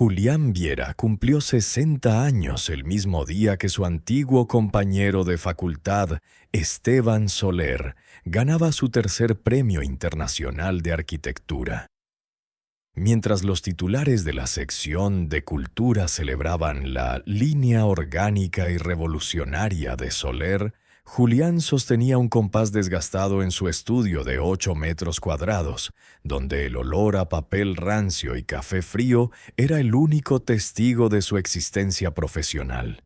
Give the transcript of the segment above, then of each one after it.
Julián Viera cumplió 60 años el mismo día que su antiguo compañero de facultad, Esteban Soler, ganaba su tercer premio internacional de arquitectura. Mientras los titulares de la sección de cultura celebraban la línea orgánica y revolucionaria de Soler, Julián sostenía un compás desgastado en su estudio de 8 metros cuadrados, donde el olor a papel rancio y café frío era el único testigo de su existencia profesional.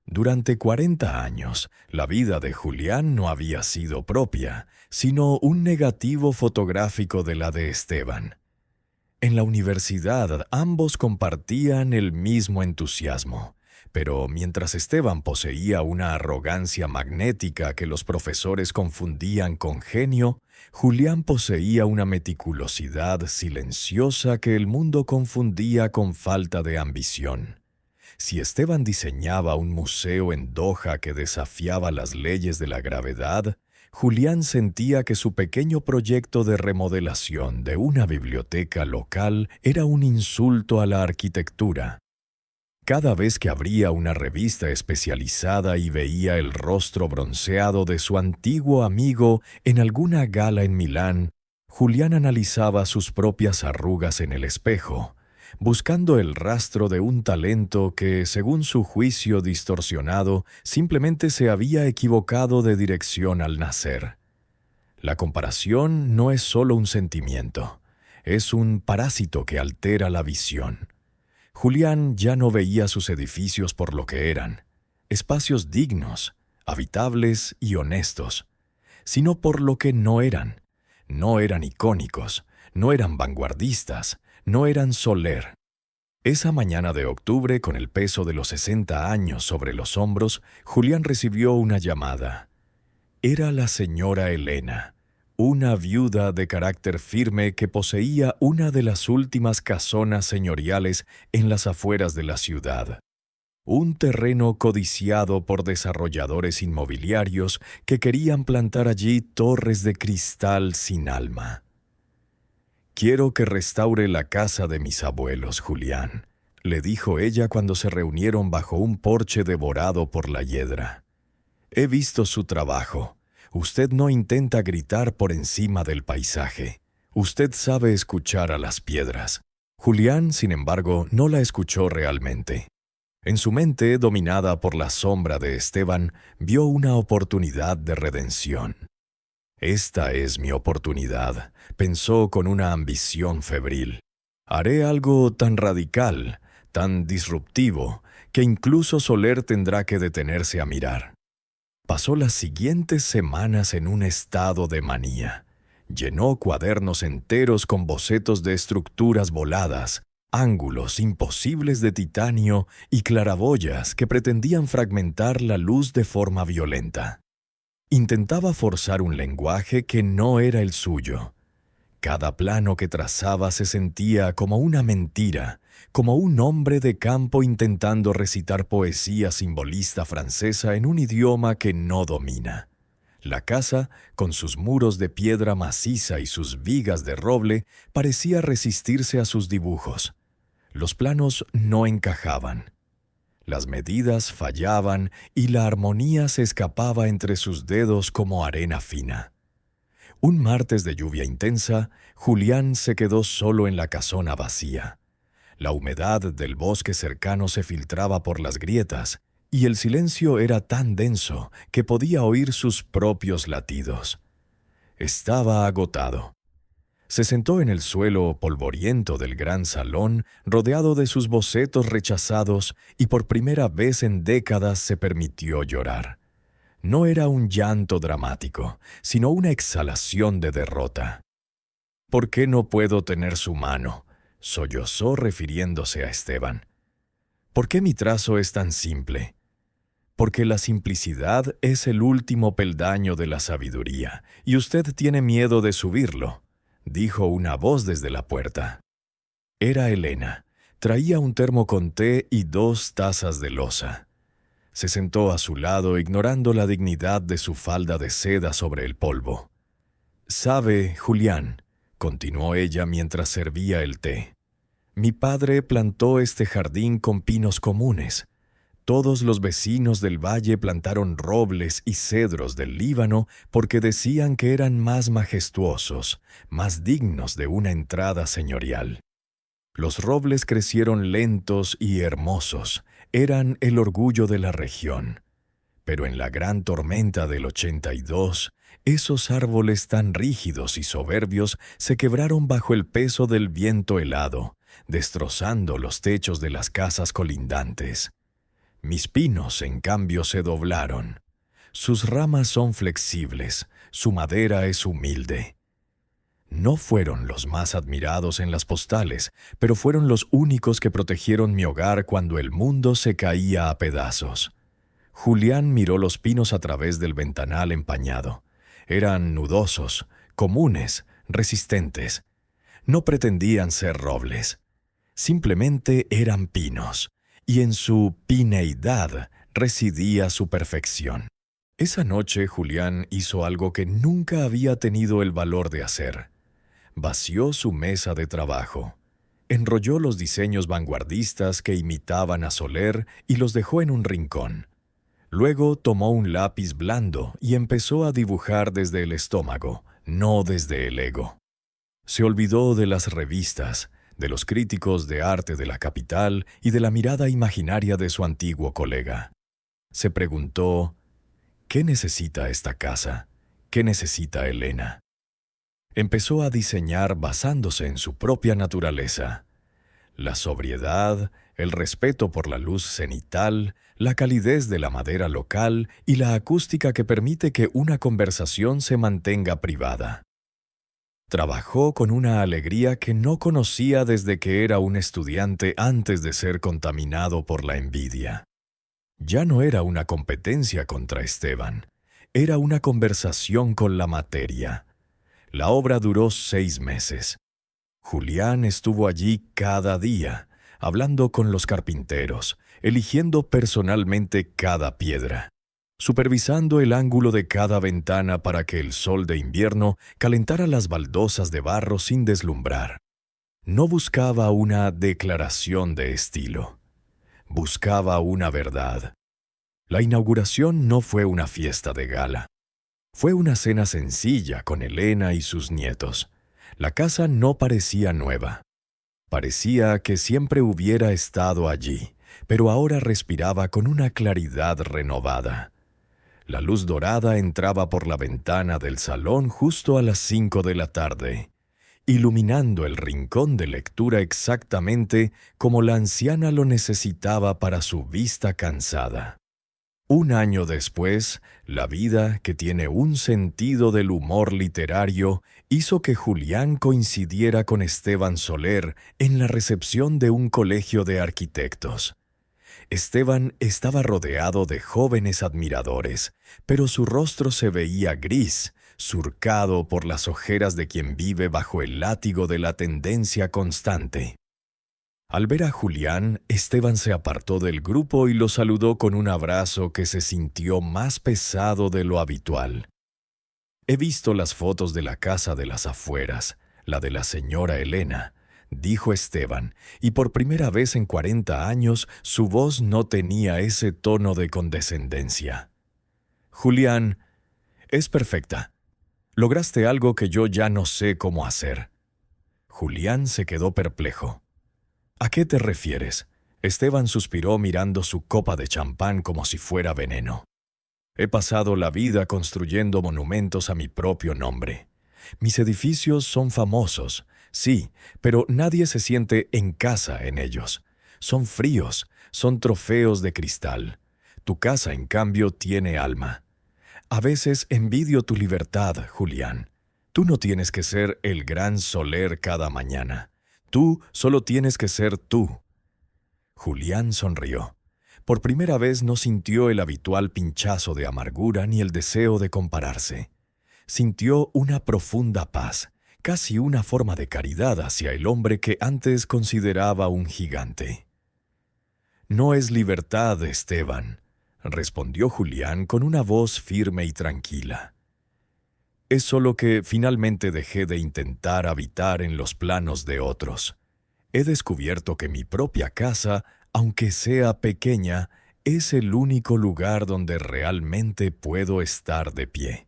Durante 40 años, la vida de Julián no había sido propia, sino un negativo fotográfico de la de Esteban. En la universidad ambos compartían el mismo entusiasmo, pero mientras Esteban poseía una arrogancia magnética que los profesores confundían con genio, Julián poseía una meticulosidad silenciosa que el mundo confundía con falta de ambición. Si Esteban diseñaba un museo en Doha que desafiaba las leyes de la gravedad, Julián sentía que su pequeño proyecto de remodelación de una biblioteca local era un insulto a la arquitectura. Cada vez que abría una revista especializada y veía el rostro bronceado de su antiguo amigo en alguna gala en Milán, Julián analizaba sus propias arrugas en el espejo, buscando el rastro de un talento que, según su juicio distorsionado, simplemente se había equivocado de dirección al nacer. La comparación no es solo un sentimiento, es un parásito que altera la visión. Julián ya no veía sus edificios por lo que eran, espacios dignos, habitables y honestos, sino por lo que no eran. No eran icónicos, no eran vanguardistas, no eran Soler. Esa mañana de octubre, con el peso de los 60 años sobre los hombros, Julián recibió una llamada. Era la señora Elena, una viuda de carácter firme que poseía una de las últimas casonas señoriales en las afueras de la ciudad. Un terreno codiciado por desarrolladores inmobiliarios que querían plantar allí torres de cristal sin alma. «Quiero que restaure la casa de mis abuelos, Julián», le dijo ella cuando se reunieron bajo un porche devorado por la hiedra. «He visto su trabajo. Usted no intenta gritar por encima del paisaje. Usted sabe escuchar a las piedras». Julián, sin embargo, no la escuchó realmente. En su mente, dominada por la sombra de Esteban, vio una oportunidad de redención. «Esta es mi oportunidad», pensó con una ambición febril. «Haré algo tan radical, tan disruptivo, que incluso Soler tendrá que detenerse a mirar». Pasó las siguientes semanas en un estado de manía. Llenó cuadernos enteros con bocetos de estructuras voladas, ángulos imposibles de titanio y claraboyas que pretendían fragmentar la luz de forma violenta. Intentaba forzar un lenguaje que no era el suyo. Cada plano que trazaba se sentía como una mentira, como un hombre de campo intentando recitar poesía simbolista francesa en un idioma que no domina. La casa, con sus muros de piedra maciza y sus vigas de roble, parecía resistirse a sus dibujos. Los planos no encajaban. Las medidas fallaban y la armonía se escapaba entre sus dedos como arena fina. Un martes de lluvia intensa, Julián se quedó solo en la casona vacía. La humedad del bosque cercano se filtraba por las grietas, y el silencio era tan denso que podía oír sus propios latidos. Estaba agotado. Se sentó en el suelo polvoriento del gran salón, rodeado de sus bocetos rechazados, y por primera vez en décadas se permitió llorar. No era un llanto dramático, sino una exhalación de derrota. «¿Por qué no puedo tener su mano?», sollozó refiriéndose a Esteban. «¿Por qué mi trazo es tan simple?». «Porque la simplicidad es el último peldaño de la sabiduría, y usted tiene miedo de subirlo», dijo una voz desde la puerta. Era Elena. Traía un termo con té y 2 tazas de loza. Se sentó a su lado, ignorando la dignidad de su falda de seda sobre el polvo. «Sabe, Julián», continuó ella mientras servía el té, Mi padre plantó este jardín con pinos comunes. Todos los vecinos del valle plantaron robles y cedros del Líbano porque decían que eran más majestuosos, más dignos de una entrada señorial. Los robles crecieron lentos y hermosos, eran el orgullo de la región. Pero en la gran tormenta del 82, esos árboles tan rígidos y soberbios se quebraron bajo el peso del viento helado, destrozando los techos de las casas colindantes. Mis pinos, en cambio, se doblaron. Sus ramas son flexibles, su madera es humilde. No fueron los más admirados en las postales, pero fueron los únicos que protegieron mi hogar cuando el mundo se caía a pedazos. Julián miró los pinos a través del ventanal empañado. Eran nudosos, comunes, resistentes. No pretendían ser robles. Simplemente eran pinos, y en su pineidad residía su perfección. Esa noche Julián hizo algo que nunca había tenido el valor de hacer. Vació su mesa de trabajo. Enrolló los diseños vanguardistas que imitaban a Soler y los dejó en un rincón. Luego tomó un lápiz blando y empezó a dibujar desde el estómago, no desde el ego. Se olvidó de las revistas, de los críticos de arte de la capital y de la mirada imaginaria de su antiguo colega. Se preguntó, ¿qué necesita esta casa? ¿Qué necesita Elena? Empezó a diseñar basándose en su propia naturaleza. La sobriedad, el respeto por la luz cenital, la calidez de la madera local y la acústica que permite que una conversación se mantenga privada. Trabajó con una alegría que no conocía desde que era un estudiante antes de ser contaminado por la envidia. Ya no era una competencia contra Esteban, era una conversación con la materia. La obra duró 6 meses. Julián estuvo allí cada día, hablando con los carpinteros, eligiendo personalmente cada piedra, supervisando el ángulo de cada ventana para que el sol de invierno calentara las baldosas de barro sin deslumbrar. No buscaba una declaración de estilo, buscaba una verdad. La inauguración no fue una fiesta de gala. Fue una cena sencilla con Elena y sus nietos. La casa no parecía nueva. Parecía que siempre hubiera estado allí, pero ahora respiraba con una claridad renovada. La luz dorada entraba por la ventana del salón justo a las 5 de la tarde, iluminando el rincón de lectura exactamente como la anciana lo necesitaba para su vista cansada. Un año después, la vida, que tiene un sentido del humor literario, hizo que Julián coincidiera con Esteban Soler en la recepción de un colegio de arquitectos. Esteban estaba rodeado de jóvenes admiradores, pero su rostro se veía gris, surcado por las ojeras de quien vive bajo el látigo de la tendencia constante. Al ver a Julián, Esteban se apartó del grupo y lo saludó con un abrazo que se sintió más pesado de lo habitual. «He visto las fotos de la casa de las afueras, la de la señora Elena», dijo Esteban, y por primera vez en 40 años su voz no tenía ese tono de condescendencia. «Julián, es perfecta. Lograste algo que yo ya no sé cómo hacer». Julián se quedó perplejo. «¿A qué te refieres?». Esteban suspiró mirando su copa de champán como si fuera veneno. «He pasado la vida construyendo monumentos a mi propio nombre. Mis edificios son famosos, sí, pero nadie se siente en casa en ellos. Son fríos, son trofeos de cristal. Tu casa, en cambio, tiene alma. A veces envidio tu libertad, Julián. Tú no tienes que ser el gran Soler cada mañana. Tú solo tienes que ser tú». Julián sonrió. Por primera vez no sintió el habitual pinchazo de amargura ni el deseo de compararse. Sintió una profunda paz, casi una forma de caridad hacia el hombre que antes consideraba un gigante. «No es libertad, Esteban», respondió Julián con una voz firme y tranquila. «Es solo que finalmente dejé de intentar habitar en los planos de otros. He descubierto que mi propia casa, aunque sea pequeña, es el único lugar donde realmente puedo estar de pie.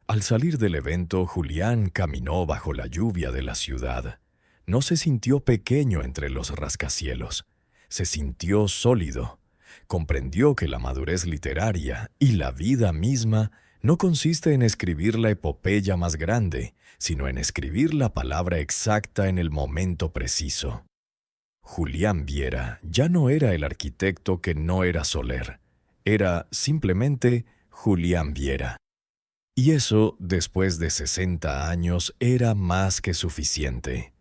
Al salir del evento, Julián caminó bajo la lluvia de la ciudad. No se sintió pequeño entre los rascacielos. Se sintió sólido. Comprendió que la madurez literaria y la vida misma no consiste en escribir la epopeya más grande, sino en escribir la palabra exacta en el momento preciso. Julián Viera ya no era el arquitecto que no era Soler. Era simplemente Julián Viera. Y eso, después de 60 años, era más que suficiente.